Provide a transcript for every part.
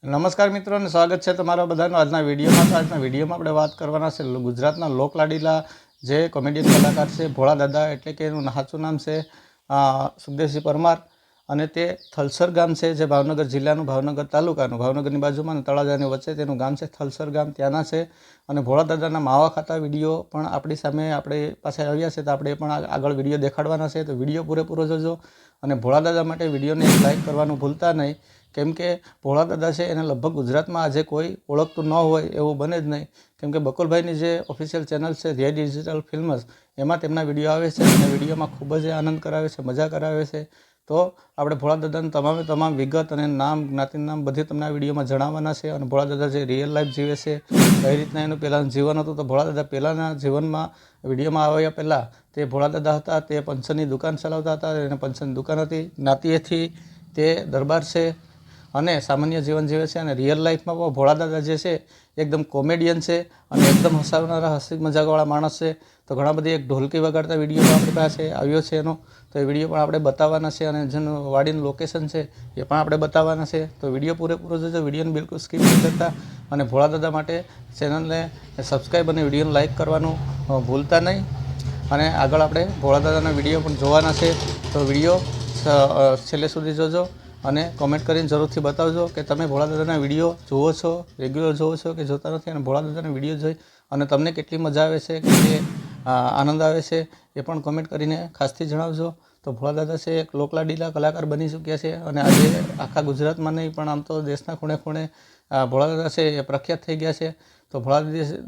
નમસ્કાર મિત્રો અને સ્વાગત છે તમારા બધાનો આજના વિડીયોમાં. તો આજના વિડીયોમાં આપણે વાત કરવાના છે ગુજરાતના લોકલાડીલા જે કોમેડિયન કલાકાર છે ભોળા દાદા, એટલે કે એનું સાચું નામ છે સુખદેવસિંહ પરમાર, અને તે થલસર ગામ છે જે ભાવનગર જિલ્લાનું, ભાવનગર તાલુકાનું, ભાવનગરની બાજુમાં અને તળાજાની વચ્ચે તેનું ગામ છે થલસર ગામ, ત્યાંના છે. અને ભોળા દાદાના માવા ખાતા વિડીયો પણ આપણી પાસે આવ્યા છે, તો આપણે પણ આગળ વિડીયો દેખાડવાના છે. તો વિડીયો પૂરેપૂરો જોજો અને ભોળા દાદા માટે વિડીયોને લાઈક કરવાનું ભૂલતા નહીં, કેમ કે ભોળા દાદા છે એને લગભગ ગુજરાતમાં આજે કોઈ ઓળખતું ન હોય એવું બને જ નહીં, કેમ કે બકુલભાઈની જે ઓફિશિયલ ચેનલ છે જે ડિજિટલ ફિલ્મ્સ, એમાં તેમના વિડીયો આવે છે અને વિડીયોમાં ખૂબ જ આનંદ કરાવે છે, મજા કરાવે છે. તો આપણે ભોળા દાદાની તમામ વિગત અને નામ, જ્ઞાતિનું નામ બધી તમને આ વિડીયોમાં જણાવવાના છે. અને ભોળા દાદા જે રિયલ લાઈફ જીવે છે, કઈ રીતના એનું પહેલાંનું જીવન હતું, તો ભોળા દાદા પહેલાંના જીવનમાં વિડીયોમાં આવ્યા પહેલાં તે ભોળા દાદા હતા, તે પંચરની દુકાન ચલાવતા હતા. એને પંચરની દુકાન હતી, જ્ઞાતિએથી તે દરબાર છે અને સામાન્ય જીવન જીવે છે. અને રિયલ લાઈફમાં પણ ભોળા દાદા જે છે એકદમ કોમેડિયન છે અને એકદમ હસાવનારા, હસી મજાકવાળા માણસ છે. તો ઘણા બધી એક ઢોલકી વગાડતા વિડીયો આપણી પાસે આવ્યો છે એનો, તો એ વિડીયો પણ આપણે બતાવવાના છે. અને જેનું વાડીનું લોકેશન છે એ પણ આપણે બતાવવાના છે. તો વિડીયો પૂરેપૂરો જોજો, વિડીયોને બિલકુલ સ્કીપ નહીં કરતા. અને ભોળા દાદા માટે ચેનલને સબસ્ક્રાઈબ અને વિડીયોને લાઈક કરવાનું ભૂલતા નહીં. અને આગળ આપણે ભોળા દાદાના વિડીયો પણ જોવાના છે, તો વિડીયો છેલ્લે સુધી જોજો અને કોમેન્ટ કરીને જરૂરથી બતાવજો કે તમે ભોળા દાદાના વિડીયો જુઓ છો, રેગ્યુલર જુઓ છો કે જોતા નથી. અને ભોળા દાદાના વિડીયો જોઈ અને તમને કેટલી મજા આવે છે, કે આનંદ આવે છે, એ પણ કોમેન્ટ કરીને ખાસથી જણાવજો. તો ભોળા દાદા છે એક લોકલાડીલા કલાકાર બની ચૂક્યા છે અને આજે આખા ગુજરાતમાં નહીં પણ આમ તો દેશના ખૂણે ખૂણે ભોળા દાદા છે એ પ્રખ્યાત થઈ ગયા છે. તો ભોળા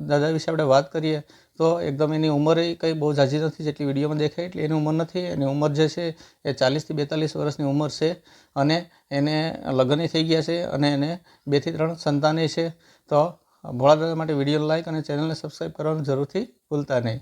દાદા વિશે આપણે વાત કરીએ તો એકદમ એની ઉંમરે કંઈ બહુ ઝાઝી નથી, જેટલી વિડીયોમાં દેખાય એટલી એની ઉંમર નથી. એની ઉંમર જે છે એ 40 થી 42 વર્ષની ઉંમર છે અને એને લગ્ન થઈ ગયા છે અને એને 2 થી 3 સંતાને છે. તો ભોળા દાદા માટે વિડીયો લાઈક અને ચેનલને સબસ્ક્રાઈબ કરવાનું જરૂરથી ભૂલતા નહીં.